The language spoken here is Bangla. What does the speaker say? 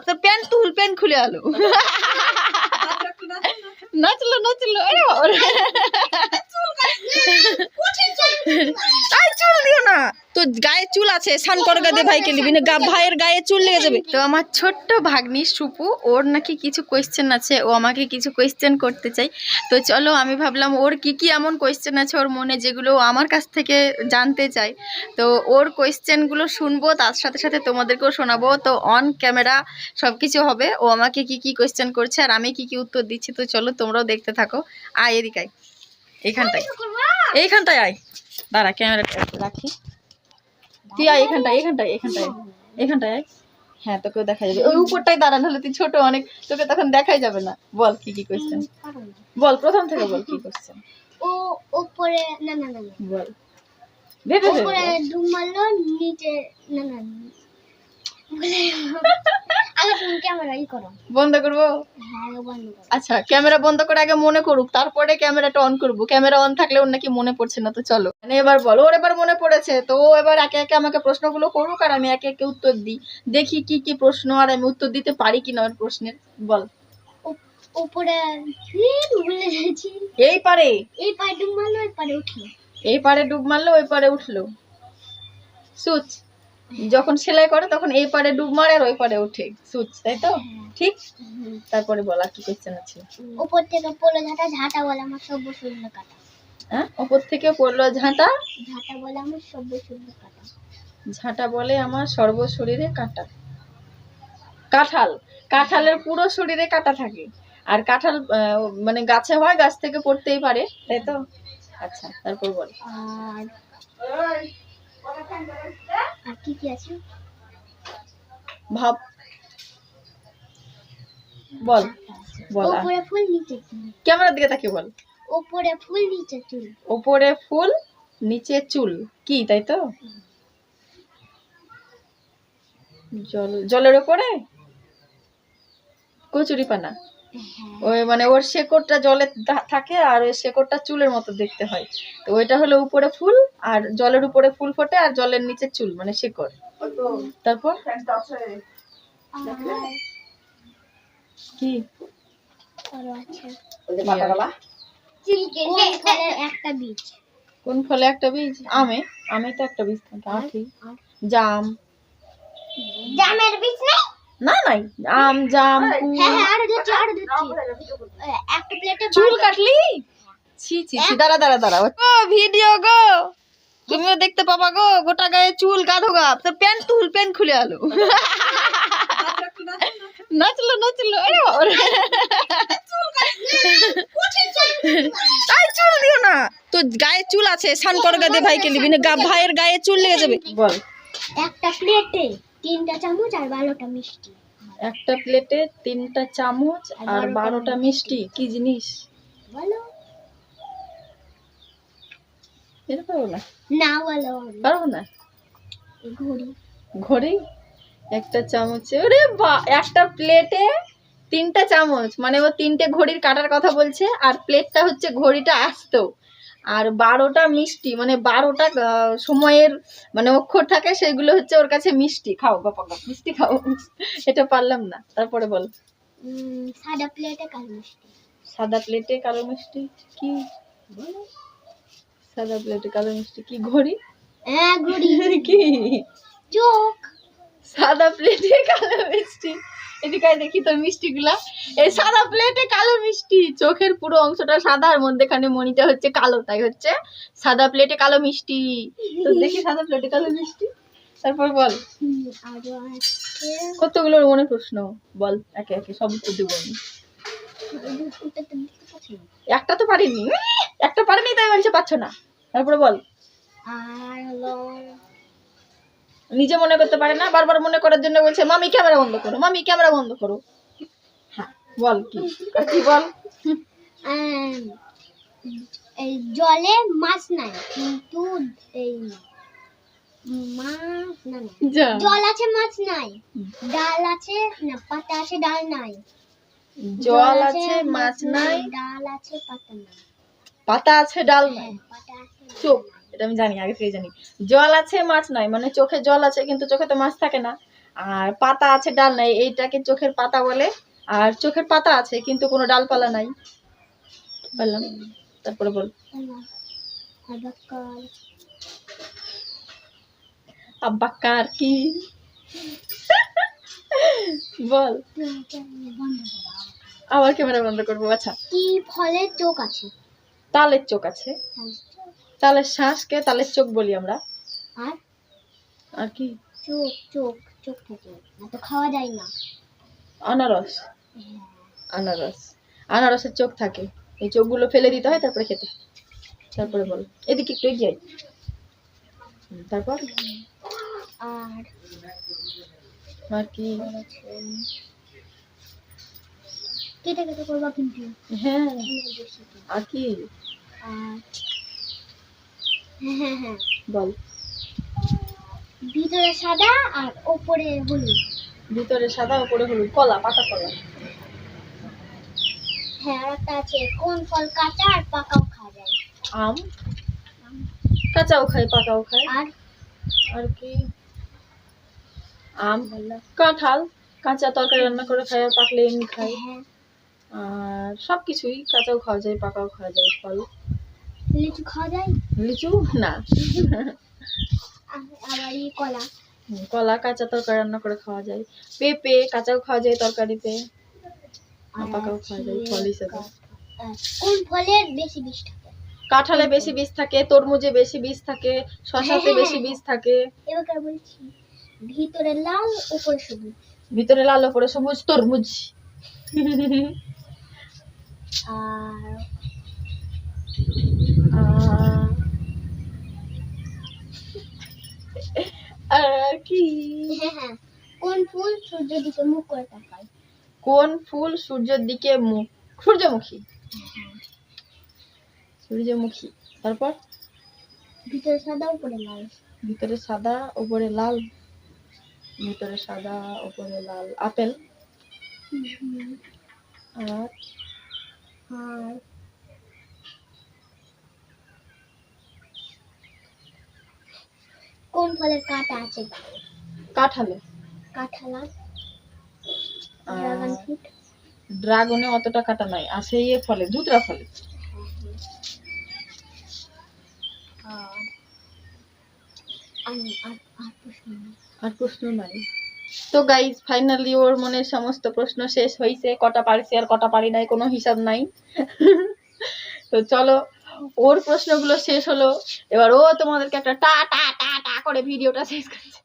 তোর প্যান্ট তুল, প্যান্ট খুলে আলো। নাচলো নাচলো, আরে চুল দিও না, তো গায়ে চুল আছে, স্নান করে দে ভাইকে নিবি না, ভাইয়ের গায়ে চুল লেগে যাবে। তো আমার ছোট্ট ভাগ্নি সুপু, ওর নাকি কিছু কোয়েশ্চেন আছে, ও আমাকে কিছু কোয়েশ্চেন করতে চাই। তো চলো, আমি ভাবলাম ওর কি কি এমন কোয়েশ্চেন আছে ওর মনে, যেগুলো আমার কাছ থেকে জানতে চাই। তো ওর কোয়েশ্চেনগুলো শুনবো, তার সাথে সাথে তোমাদেরকেও শোনাবো। তো অন ক্যামেরা সব কিছু হবে, ও আমাকে কি কি কোয়েশ্চেন করছে আর আমি কি কি উত্তর দিচ্ছি। তো চলো তোমরাও দেখতে থাকো। আয় এদিকে আয়, এইখানটায় এইখানটায় আয়, দাঁড়া ক্যামেরাটা রাখি, তুই আয় এখানটায় এখানটায় এখানটায় এখানটায় আয়। হ্যাঁ, তোকেও দেখা যাবে, ওই উপরটায় দাঁড়ানো হলে তুই ছোট অনেক, তোকে তখন দেখাই যাবে না। বল কি কি কোয়েশ্চেন, বল প্রথম থেকে বল কি কোয়েশ্চেন। ও উপরে না না না বল, ভেবে ভেবে উপরে ডুব মারলো, নিচে না না আগে তুমি ক্যামেরা করো। বন্ধ করবো? হ্যাঁ বন্ধ করো। আচ্ছা, ক্যামেরা বন্ধ করে আগে মনে করুক, তারপরে ক্যামেরাটা অন করবো। ক্যামেরা অন থাকলে ওর নাকি মনে পড়ছে না। তো চলো, মানে এবার বল, ওর এবার মনে পড়েছে, তো ও এবার একে একে আমাকে প্রশ্নগুলো করুক আর আমি একে একে উত্তর দিই, দেখি কি কি প্রশ্ন আর আমি উত্তর দিতে পারি কিনা ওর প্রশ্নের। বল। উপরে ভুলে যাচ্ছি। এই পারে ডুব মারলো, এই পারে উঠলো। এই পারে ডুব মারলো, ওই পারে উঠলো। সুচ যখন সেলাই করে তখন এই পারে ডুব মারে আর ওই পারে ওঠে, সুচ, তাই তো? ঠিক। তারপরে বল আর কি কোশ্চেন আছে। উপর থেকে পড়লো ঝাঁটা, ঝাঁটা বলে আমার সব শরীরে কাটা। হ্যাঁ, উপর থেকে পড়লো ঝাঁটা, ঝাঁটা বলে আমার সব শরীরে কাটা। ঝাঁটা বলে আমার সর্ব শরীরে কাটা। কাঁঠাল, কাঁঠালের পুরো শরীরে কাটা থাকে, আর কাঁঠাল মানে গাছে হয়, গাছ থেকে পড়তেই পারে, তাই তো? আচ্ছা, তারপর বল। আর কি কি আছে ভাব, বল বল। উপরে ফুল নিচে চুল। ক্যামেরার দিকে তাকিয়ে বল। উপরে ফুল নিচে চুল। উপরে ফুল নিচে চুল, কি তাই তো? জল, জলের উপরে কচুরিপানা। ওই মানে ওর শেকড়টা জলে থাকে আর ওই শেকড়টা চুলের মতো দেখতে হয়, তো ওইটা হলো উপরে ফুল, আর জলের উপরে ফুল ফোটে আর জলের নিচে চুল, মানে শেকড়। তারপর কি একটা বীজ। কোন ফলে একটা বীজ? আমে, আমে তো একটা বীজ থাকে। আখি, জাম, জামের বীজ নেই? না নাই, আম, জাম, হ্যাঁ আরো ধরছি একটা প্লেটে চুল কাটলি। ছি ছি ছি, দাঁড়া দাঁড়া দাঁড়া, ও ভিডিও গো, তুমিও দেখতে পাবা গো, গোটা গায়ে চুল, গাধো গা, তোর প্যান্ট তুল, প্যান্ট খুলে আলো। নাচলো নাচলো, আরে চুল দিও না, তো গায়ে চুল আছে, স্নান করে দে ভাইকে নিবি না, ভাইয়ের গায়ে চুল লেগে যাবে। বল। একটা প্লেটে 3টা চামচ আর 12টা মিষ্টি। একটা প্লেটে 3টা চামচ আর 12টা মিষ্টি, কি জিনিস বলো? এটা পারবো না, না বলো পারবো না। ঘড়ি। ঘড়ি, একটা চামচে, ওরে একটা প্লেটে 3টা চামচ, মানে ও 3টে ঘড়ির কাটার কথা বলছে, আর প্লেটটা হচ্ছে ঘড়িটা আস্ত, আর 12টা মিষ্টি, মানে 12টা সময়ের মানে অক্ষর থাকে, সেগুলো হচ্ছে ওর কাছে মিষ্টি। খাও বাবা, মিষ্টি খাও। এটা পারলাম না, তারপরে বল। সাদা প্লেটে কালো মিষ্টি। সাদা প্লেটে কালো মিষ্টি, কি বলো? সাদা প্লেটে কালো মিষ্টি, কি? ঘড়ি? হ্যাঁ ঘড়ি। কি? চোখ। সাদা প্লেটে কালো মিষ্টি, এদিকে দেখি তোর মিষ্টি গুলা। এই সাদা প্লেটে কালো মিষ্টি, চোখের পুরো অংশটা সাদা আর মধ্যেখানে মনিটা হচ্ছে কালো, তাই হচ্ছে সাদা প্লেটে কালো মিষ্টি। তো দেখি সাদা প্লেটে কালো মিষ্টি, তারপর বল। কতগুলো মনে প্রশ্ন, বল একে একে সব উত্তর দেবো আমি। একটা তো পারিনি, একটা পারিনি তাই বলছে পাচ্ছ না। তারপরে বল। আর হলো নিজে মনে করতে পারে না, বারবার মনে করার জন্য বলছে মামি ক্যামেরা বন্ধ করো, মামি ক্যামেরা বন্ধ করো। হ্যাঁ বল, কি কি বল। এই জলে মাছ নাই, কিন্তু এই মাছ না, জল আছে মাছ নাই, ডাল আছে না, পাতা আছে ডাল নাই। জল আছে মাছ নাই, ডাল আছে পাতা নাই। পাতা আছে ডাল নাই, পাতা আছে চোখ, এটা আমি জানি, আগে থেকে জানি। জল আছে মাছ নাই, মানে চোখে জল আছে কিন্তু চোখে তো মাছ থাকে না, আর পাতা আছে ডাল নাই, এইটাকে চোখের পাতা বলে। আর চোখের পাতা আছে কিন্তু কোনো ডালপালা নাই। বললাম, তারপরে বল। আব্বাকার কি? বল। আবার ক্যামেরা বন্ধ করবো। আচ্ছা, কি ফলের চোখ আছে? তালের চোখ আছে। তালের শ্বাসকে তালের চোখ বলি আমরা। আর আর কি? চোখ চোখ চোখ থাকে না তো খাওয়া যায় না। আনারস। আনারস, আনারসের চোখ থাকে, এই চোখগুলো ফেলে দিতে হয় তারপরে খেতে হয়। তারপরে বল, এদিকে একটু এগিয়ে আয়। তারপর আর আর কি? কেটে কেটে করবা কিন্তু। হ্যাঁ, আর কি? আর হ্যাঁ হ্যাঁ বল। ভিতরে সাদা আর উপরে হলুদ। ভিতরে সাদা উপরে হলুদ। কলা, পাকা কলা। হ্যাঁ, আর একটা আছে কোন ফল কাঁচা আর পাকাও খাওয়া যায়? আম। কাঁচাও খাই পাকাও খাই। আর আর কি? আম, কাঁঠাল। কাঁচা তরকারি রান্না করে খাই আর পাকলে এমনি খাই। হ্যাঁ, আর সবকিছুই কাঁচাও খাওয়া যায় পাকাও খাওয়া যায়। ফল, লিচু খাওয়া যায়? লিচু না। আবার এই কলা। কলা কাঁচা তরকারি রান্না করে খাওয়া যায়। পেঁপে কাঁচাও খাওয়া যায় তরকারিতে, আর পাকাও খাওয়া যায় ফল হিসেবে। কোন ফলের বেশি বিষ থাকে? কাঁঠালে বেশি বীজ থাকে, তরমুজে বেশি বীজ থাকে, শসাতে বেশি বীজ থাকে। এবার বলছি, ভিতরে লাল উপরে সবুজ। ভিতরে লাল উপরে সবুজ, তরমুজ। আর আর কি? হ্যাঁ, কোন ফুল সূর্যের দিকে মুখ করে তাকায়? কোন ফুল সূর্যের দিকে মুখ? সূর্যমুখী। সূর্যমুখী। তারপর ভিতরে সাদা উপরে লাল। ভিতরে সাদা উপরে লাল। ভিতরে সাদা উপরে লাল। আপেল। আর আর কোন ফলের কাঁটা আছে? কাঁঠালে। কাঁঠাল আর ড্রাগন ফ্রুট। ড্রাগনে অতটা কাঁটা নাই, আছে ইয়ে ফলে, দুধরা ফলে। আর প্রশ্ন নাই। তো গাইস, ফাইনালি ওর মনের সমস্ত প্রশ্ন শেষ হয়েছে। কটা পারছি আর কটা পারি নাই কোনো হিসাব নাই। তো চলো, ওর প্রশ্নগুলো শেষ হলো, এবার ও তোমাদেরকে একটা টা টা টা টা করে ভিডিওটা শেষ করছে।